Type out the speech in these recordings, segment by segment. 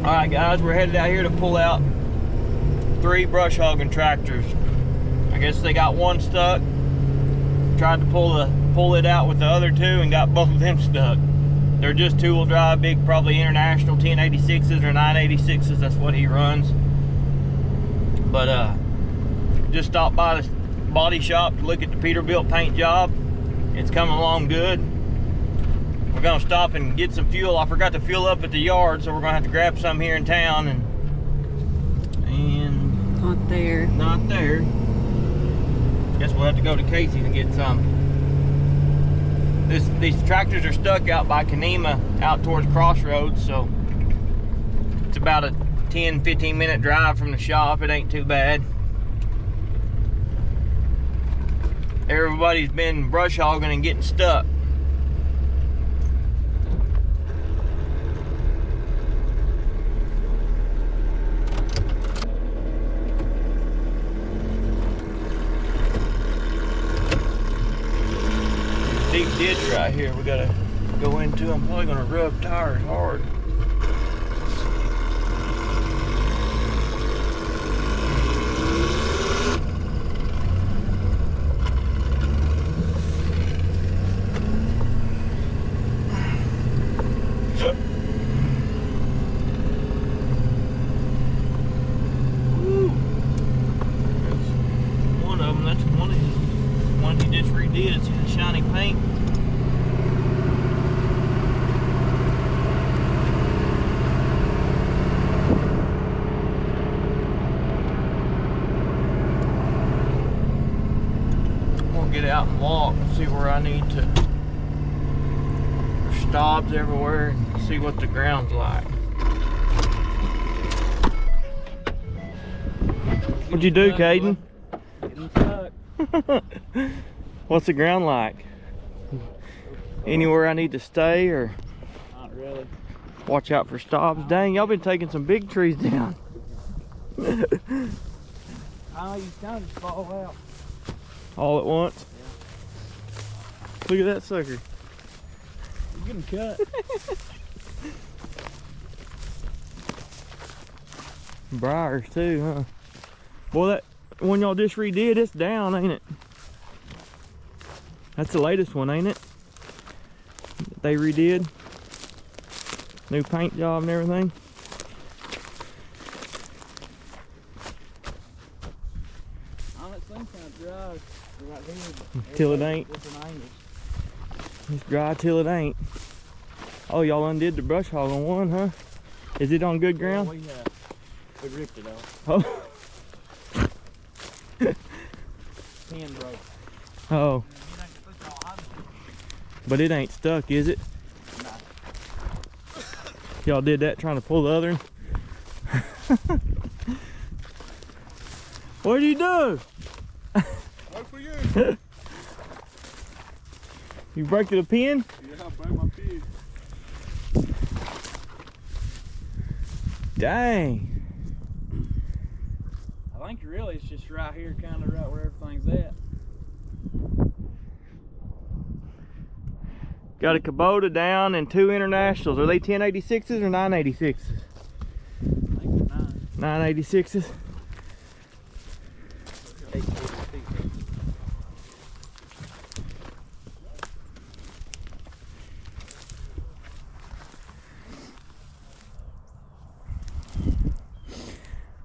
Alright guys, we're headed out here to pull out 3 brush hogging tractors. I guess they got one stuck. Tried to pull it out with the other 2 and got both of them stuck. They're just 2-wheel drive, big, probably international 1086s or 986s. That's what he runs. But just stopped by the body shop to look at the Peterbilt paint job. It's coming along good. We're gonna stop and get some fuel. I forgot to fuel up at the yard, so we're gonna have to grab some here in town. And not there. Not there. Guess we'll have to go to Casey's and get some. These tractors are stuck out by Kanema, out towards Crossroads, so it's about a 10-15 minute drive from the shop. It ain't too bad. Everybody's been brush hogging and getting stuck. Deep ditch right here. We gotta go into. I'm probably gonna rub tires hard. One of them. That's one he just redid. It's the shiny paint. Get out and walk and see where I need to. There's stops everywhere and see what the ground's like. What'd you do, Caden? Getting stuck. What's the ground like? Anywhere I need to stay or? Not really. Watch out for stops. Dang, y'all been taking some big trees down. Oh, you kind of just fall out. All at once? Yeah. Look at that sucker. You're getting cut. Briars too, huh? Boy, that one y'all just redid, it's down, ain't it? That's the latest one, ain't it? They redid. New paint job and everything. Oh, that thing kind of dry right here. Till it ain't. Different angles. It's dry till it ain't. Oh, y'all undid the brush hog on one, huh? Is it on good ground? Yeah, we ripped it off. Oh. Pin broke. Oh. But it ain't stuck, is it? Nah. Y'all did that trying to pull the other one? What do you do? Work for you. You break the pin? Yeah, I broke my pin. Dang. I think really it's just right here, kind of right where everything's at. Got a Kubota down and 2 internationals. Are they 1086s or 986s? I think they're 986s.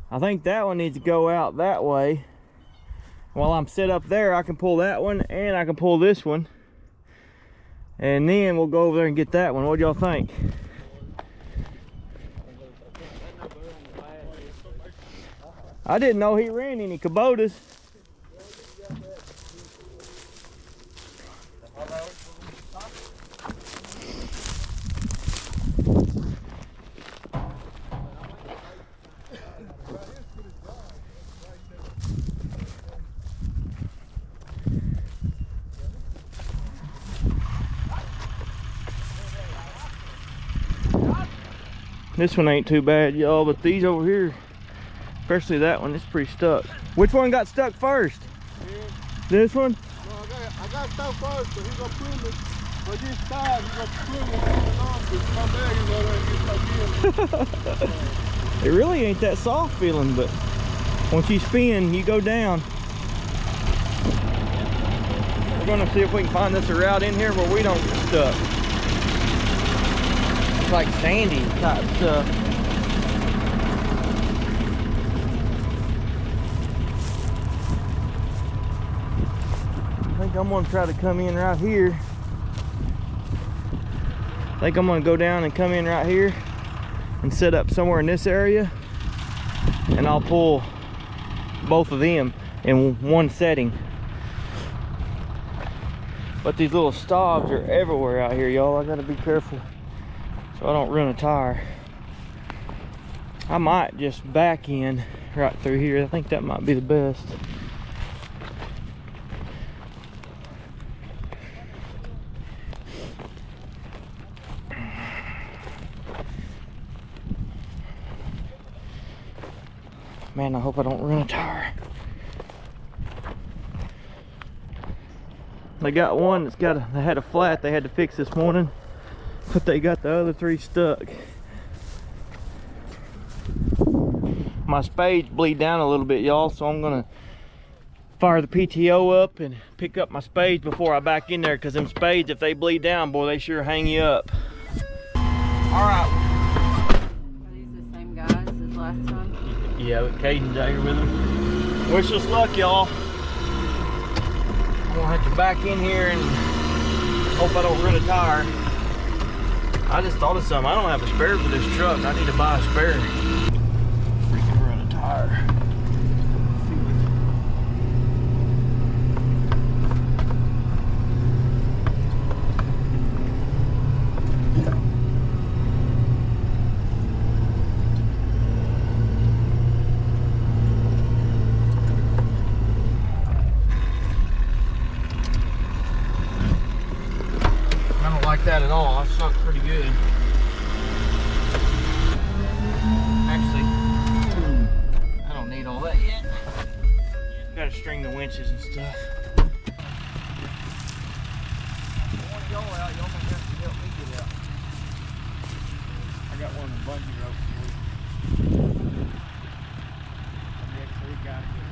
I think that one needs to go out that way. While I'm set up there, I can pull that one and I can pull this one. And then we'll go over there and get that one. What do y'all think? I didn't know he ran any Kubotas. This one ain't too bad, y'all, but these over here, especially that one, it's pretty stuck. Which one got stuck first? Yeah. This one? No, I got stuck first, but he's gonna pull me. But this time, you got to pull it on, but come back and go there and get back in. It really ain't that soft feeling, but once you spin, you go down. We're gonna see if we can find us a route in here where we don't get stuck. It's like sandy type stuff. I think I'm gonna try to come in right here. I think I'm gonna go down and come in right here and set up somewhere in this area, and I'll pull both of them in one setting. But these little stobs are everywhere out here, y'all. I gotta be careful so I don't run a tire. I might just back in right through here. I think that might be the best. Man, I hope I don't run a tire. They got one that's they had a flat they had to fix this morning, but they got the other three stuck. My spades bleed down a little bit, y'all, so I'm gonna fire the PTO up and pick up my spades before I back in there, because them spades, if they bleed down, boy, they sure hang you up. All right. Are these the same guys as last time? Yeah, with Caden's out here with them. Wish us luck, y'all. I'm gonna have to back in here and hope I don't run a tire. I just thought of something. I don't have a spare for this truck. I need to buy a spare. Freaking run a tire. That at all. I suck pretty good. Actually, I don't need all that yet. Gotta string the winches and stuff. Y'all out, y'all might have to help me get out. I got one of the bungee ropes for you. I actually got it.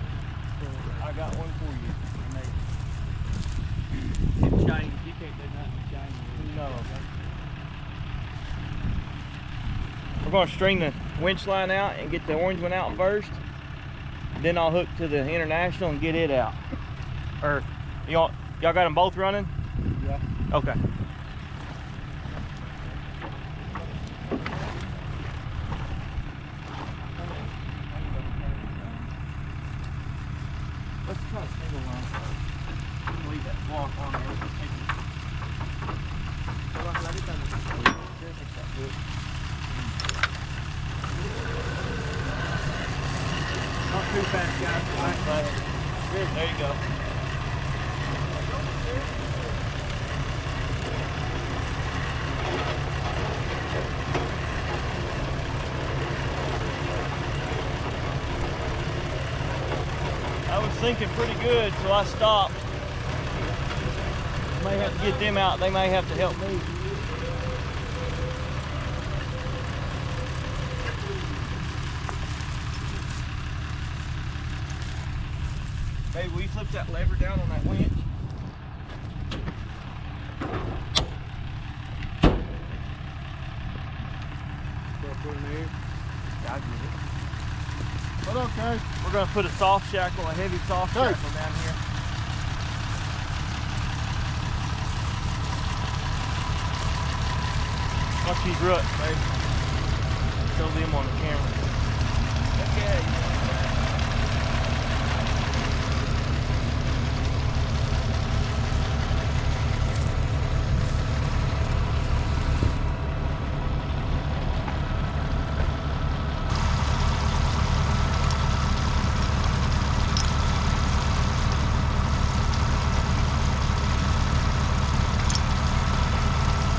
I got one for you. It's shiny. You can't do nothing shiny. No. We're going to string the winch line out and get the orange one out first. Then I'll hook to the International and get it out. Or y'all got them both running? Yeah. Okay. Let's try a single line. Leave that block on there. Not too fast, guys. There you go. I was sinking pretty good, so I stopped. May have to get them out. They may have to help me. Hey, will you flip that lever down on that winch? Put in there. Yeah, I'll get it. But okay. We're going to put a soft shackle, a heavy soft Okay. shackle down here. Watch these ruts, babe. Show them on the camera. Okay.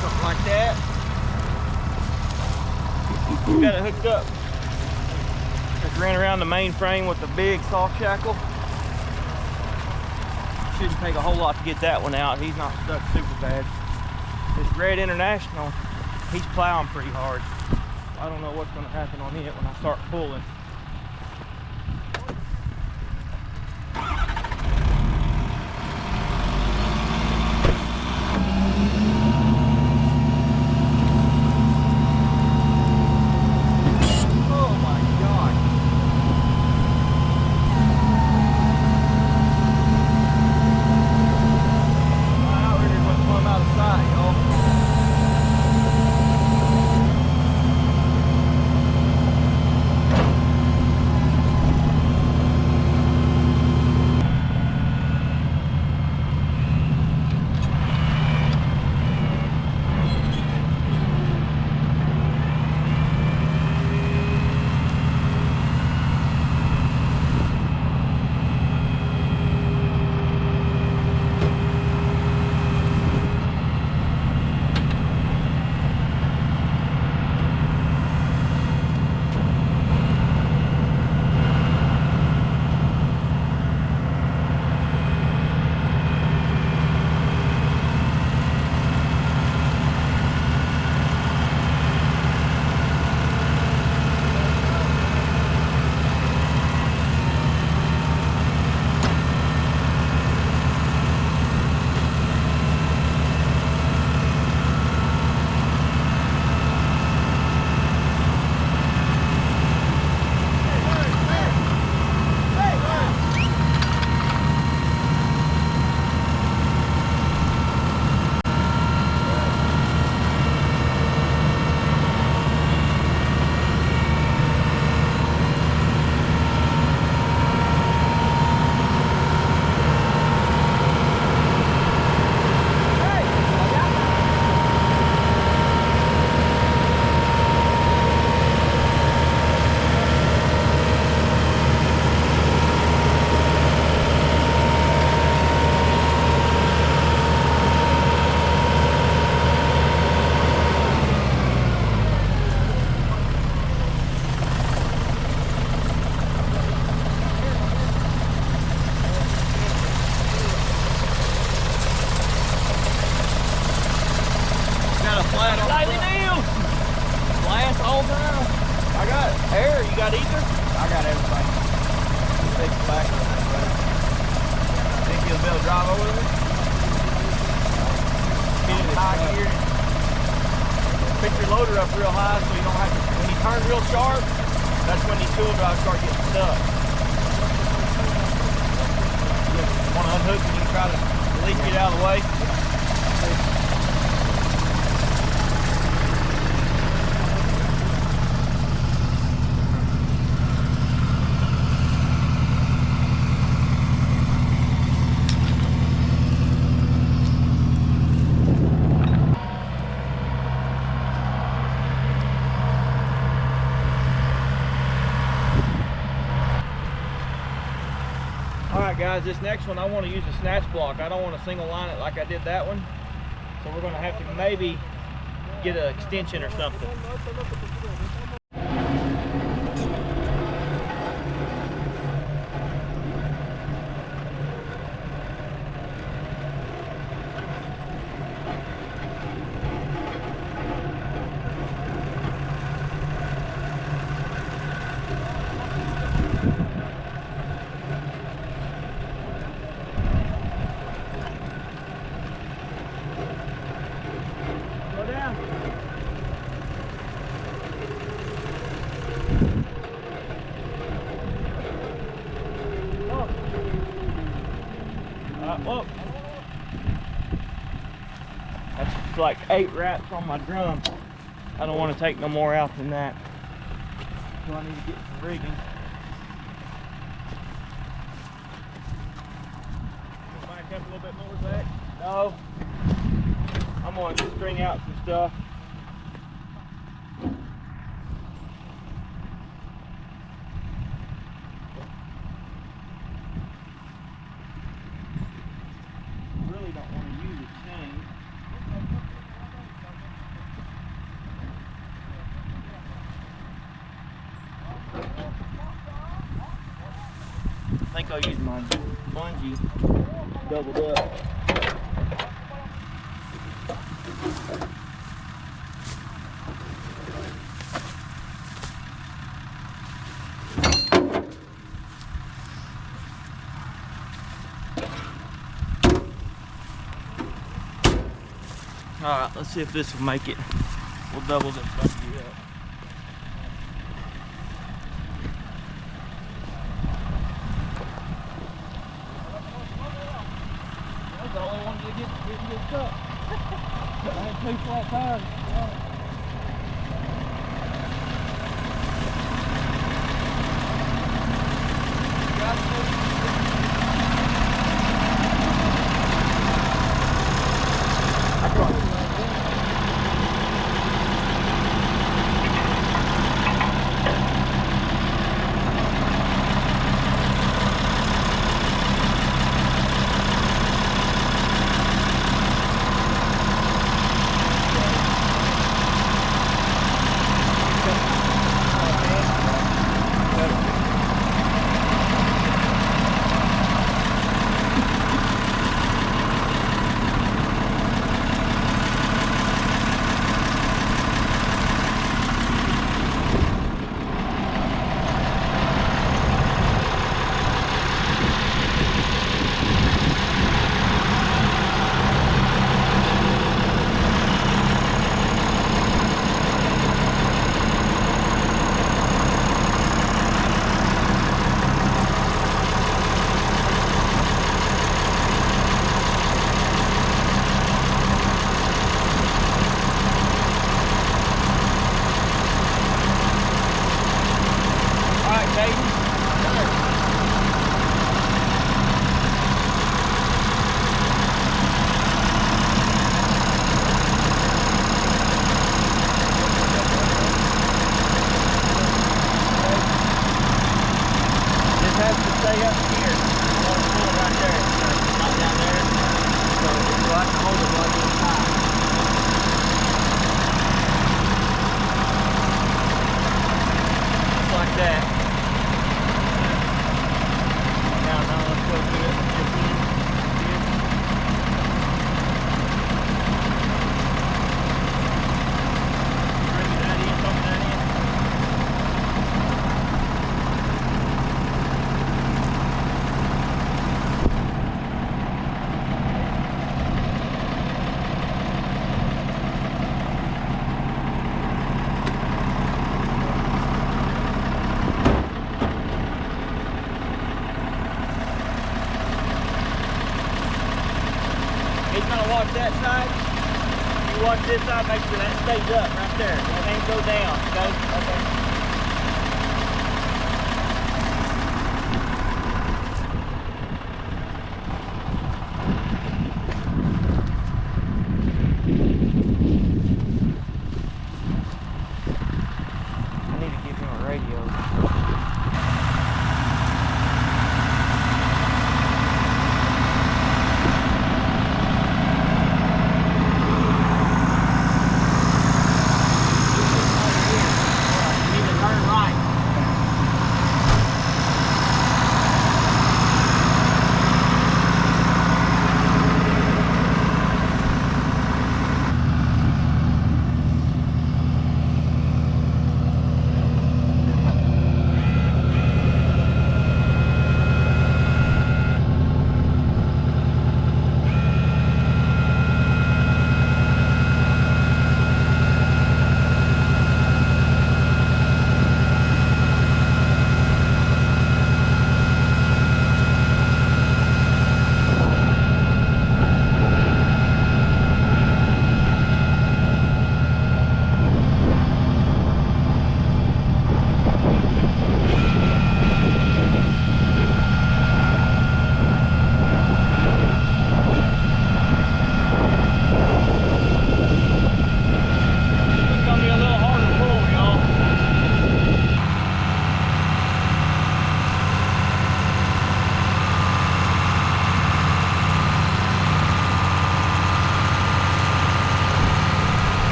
Something like that. We got it hooked up. Just ran around the main frame with the big soft shackle. Shouldn't take a whole lot to get that one out. He's not stuck super bad. This Red International, he's plowing pretty hard. I don't know what's going to happen on it when I start pulling. got ether? I got everything. Take it back. Think you'll be able to drive over there? Get it in high gear. Pick your loader up real high so you don't have to, when you turn real sharp, that's when these tool drives start getting stuck. You want to unhook and you can try to at least get out of the way. Alright guys, this next one I want to use a snatch block. I don't want to single line it like I did that one. So we're going to have to maybe get an extension or something. Whoa. That's like 8 wraps on my drum. I don't want to take no more out than that. So I need to get some rigging. Back up a little bit more, Zach? No. I'm going to string out some stuff. I think I'll use my bungee doubled up. Alright, let's see if this will make it. We'll double this bungee up. That's the only one that didn't get stuck. I had 2 flat tires. Has to stay up here. I want to pull it right there. It's not down there. So I can hold it while I get tight. Just like that. Now let's go through it. Just in. Bring that in, pump that in. He's gonna watch that side. You watch this side, make sure that stays up right there. That ain't go down, okay? I need to give him a radio.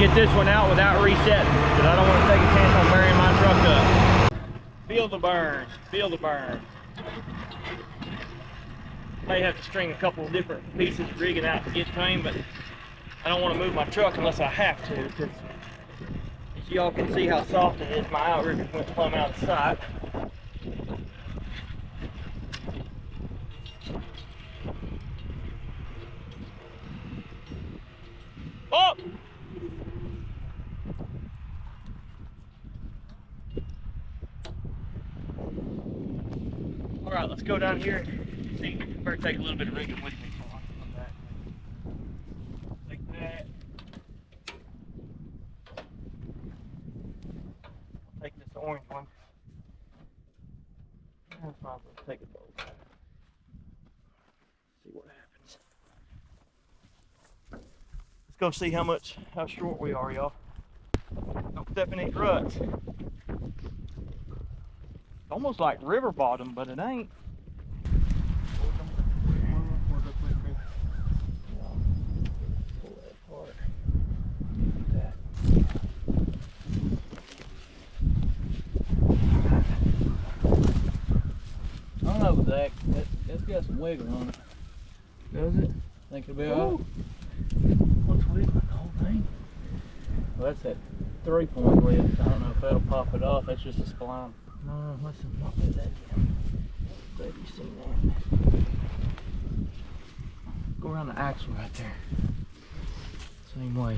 get this one out without resetting, because I don't want to take a chance on burying my truck up. Feel the burn, feel the burn. May have to string a couple of different pieces of rigging out to get to him, but I don't want to move my truck unless I have to, because as y'all can see how soft it is, my outriggers went plumb out of sight. Oh! All right, let's go down here. See, better take a little bit of rigging with me so I can come back. Take that. I'll take this orange one. That's fine. Let's take it both. See what happens. Let's go see how short we are, y'all. Don't step in these ruts. It's almost like river bottom, but it ain't. Pull that apart. That. I don't know, Zach. That's got some wiggle on it. Does it? Think it'll be alright? What's wiggling the whole thing? Well, that's that 3-point lift. I don't know if that'll pop it off. That's just a spline. No, listen, not do that again. Baby, you seen that? Go around the axle right there. Same way.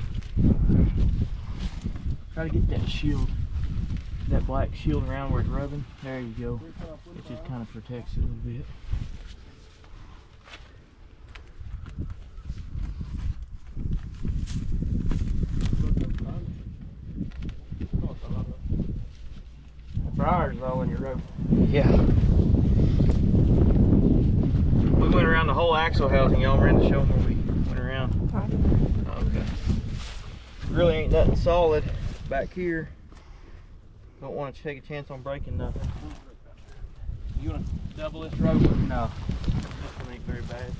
Try to get that shield, that black shield around where it's rubbing. There you go. It just kind of protects it a little bit. Ours though in your rope. Yeah. We went around the whole axle housing. Y'all ran the show where we went around. Okay. Really ain't nothing solid back here. Don't want to take a chance on breaking nothing. You want to double this rope? No. This one ain't very bad.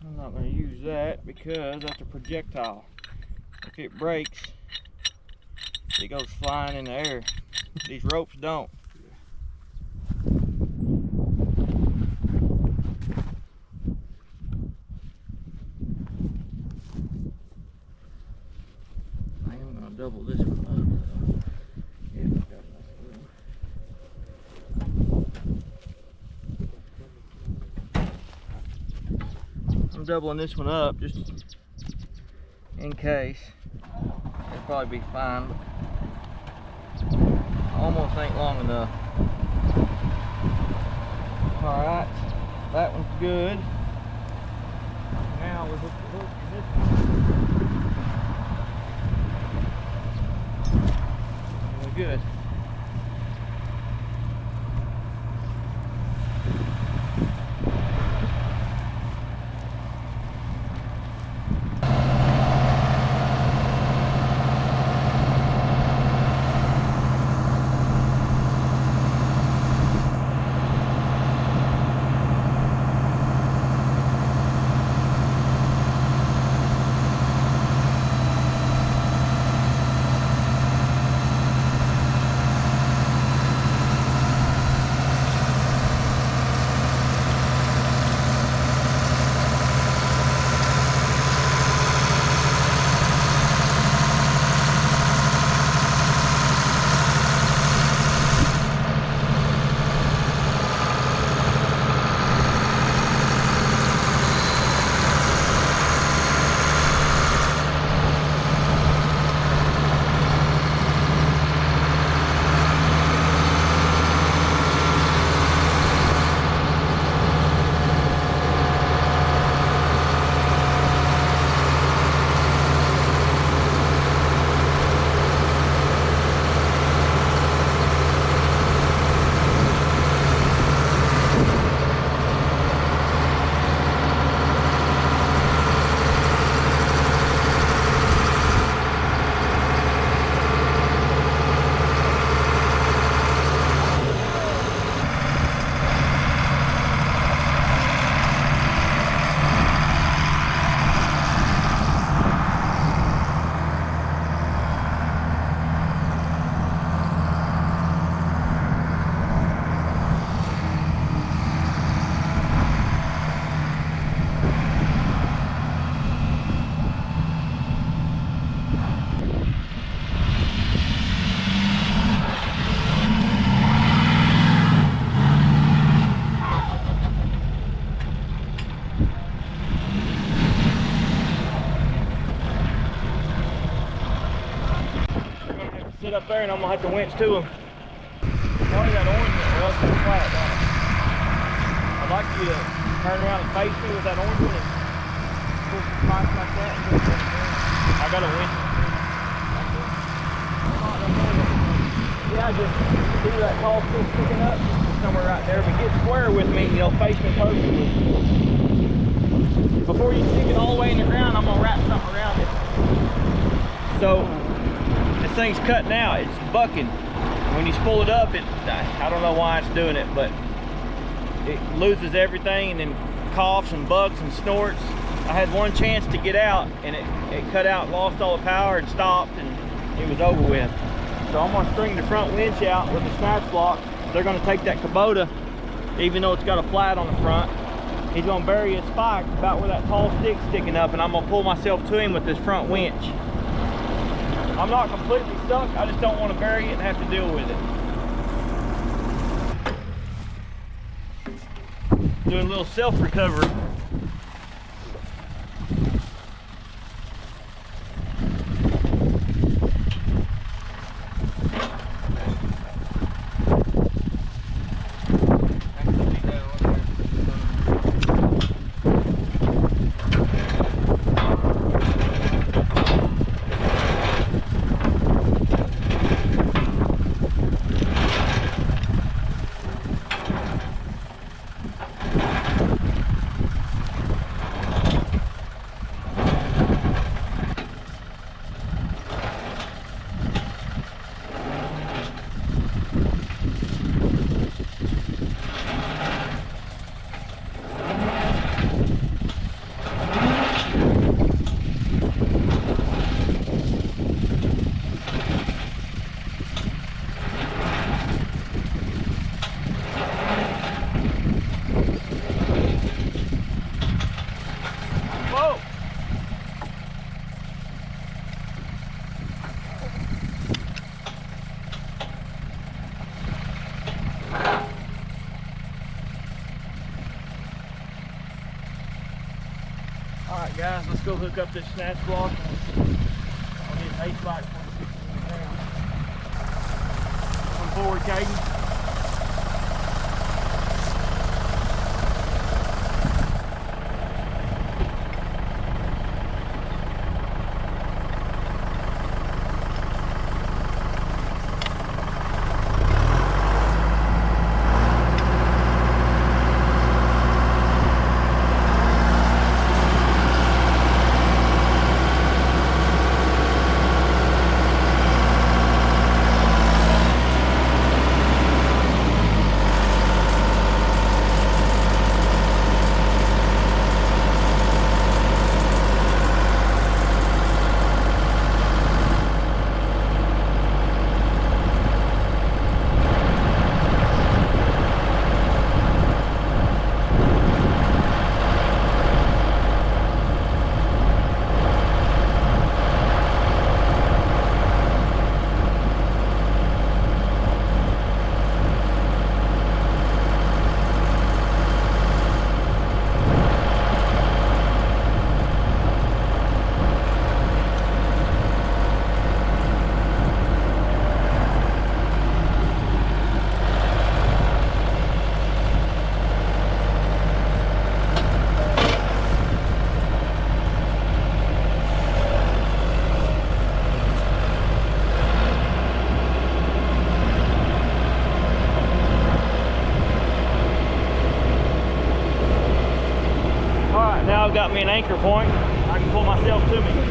I'm not going to use that because that's a projectile. If it breaks, it goes flying in the air. These ropes don't. I am going to double this one up. Yeah, I've got enough room. I'm doubling this one up just in case. It'll probably be fine, but almost ain't long enough. Alright, that one's good. Now we hook the hook in this one. Really good. up there and I'm gonna have to winch to him. Probably that orange one, or else it's flat, don't it? I'd like you to turn around and face me with that orange one and pull some pipes like that. I got a winch. Yeah, just see that tall stick sticking up somewhere right there, but get square with me, you know, face me perfectly. Before you stick it all the way in the ground, I'm gonna wrap something around it. So this thing's cutting out, it's bucking. When you spool it up, I don't know why it's doing it, but it loses everything and then coughs and bucks and snorts. I had one chance to get out and it cut out, lost all the power and stopped, and it was over with. So I'm gonna string the front winch out with the snatch block. They're gonna take that Kubota, even though it's got a flat on the front. He's gonna bury his spike about where that tall stick's sticking up, and I'm gonna pull myself to him with this front winch. I'm not completely stuck, I just don't want to bury it and have to deal with it. Doing a little self-recovery. Alright guys, let's go hook up this snatch block. I'll get an 8 spike for the 16 pounds. Come forward, Caden. Now I've got me an anchor point. I can pull myself to me.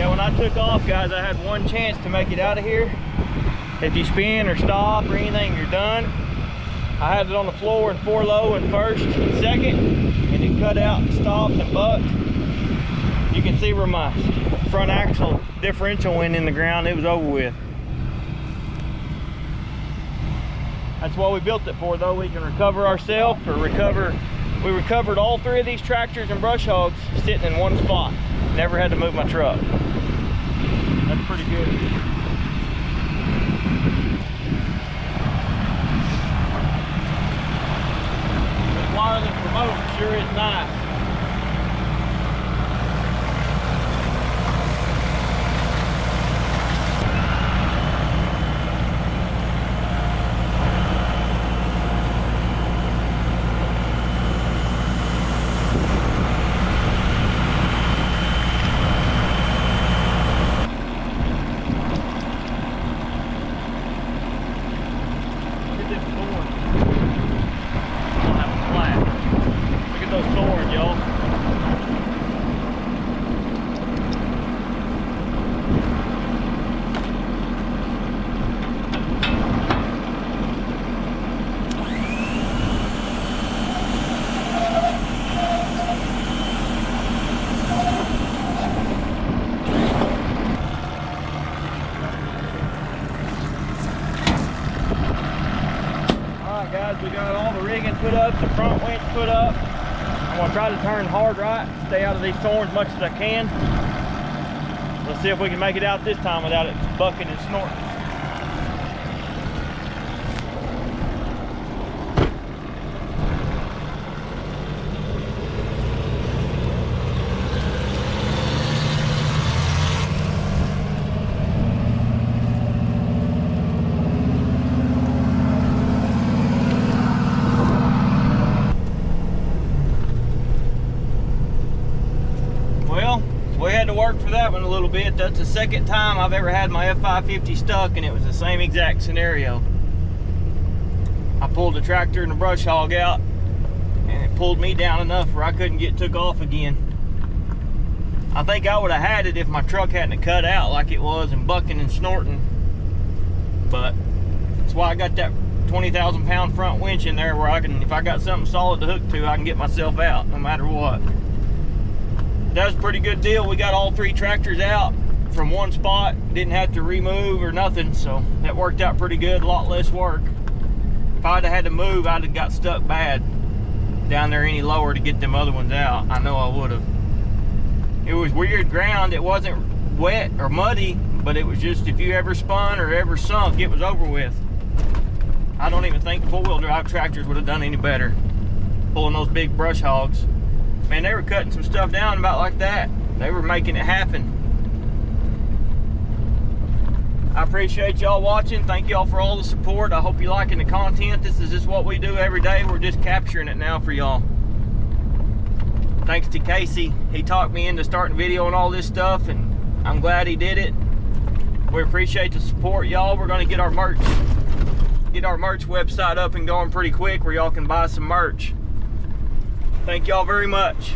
Yeah, when I took off, guys, I had one chance to make it out of here. If you spin or stop or anything, you're done. I had it on the floor in 4 low in first and second, and it cut out, stopped, and bucked. You can see where my front axle differential went in the ground. It was over with. That's what we built it for, though. We can recover ourselves or recover. We recovered all 3 of these tractors and brush hogs sitting in one spot. Never had to move my truck. That's pretty good. This wireless remote sure is nice. Guys, we got all the rigging put up, the front winch put up. I'm gonna try to turn hard right, stay out of these thorns as much as I can. Let's see if we can make it out this time without it bucking and snorting. We had to work for that one a little bit. That's the second time I've ever had my F550 stuck, and it was the same exact scenario. I pulled the tractor and the brush hog out, and it pulled me down enough where I couldn't get took off again. I think I would have had it if my truck hadn't cut out like it was and bucking and snorting. But that's why I got that 20,000 pound front winch in there where I can, if I got something solid to hook to, I can get myself out no matter what. That was a pretty good deal. We got all 3 tractors out from one spot, didn't have to remove or nothing, so that worked out pretty good, a lot less work. If I'd have had to move, I'd have got stuck bad down there any lower to get them other ones out. I know I would have. It was weird ground. It wasn't wet or muddy, but it was just, if you ever spun or ever sunk, it was over with. I don't even think 4-wheel drive tractors would have done any better pulling those big brush hogs. Man, they were cutting some stuff down about like that. They were making it happen. I appreciate y'all watching. Thank y'all for all the support. I hope you're liking the content. This is just what we do every day. We're just capturing it now for y'all. Thanks to Casey. He talked me into starting video and all this stuff, and I'm glad he did it. We appreciate the support, y'all. We're gonna get our merch website up and going pretty quick where y'all can buy some merch. Thank y'all very much.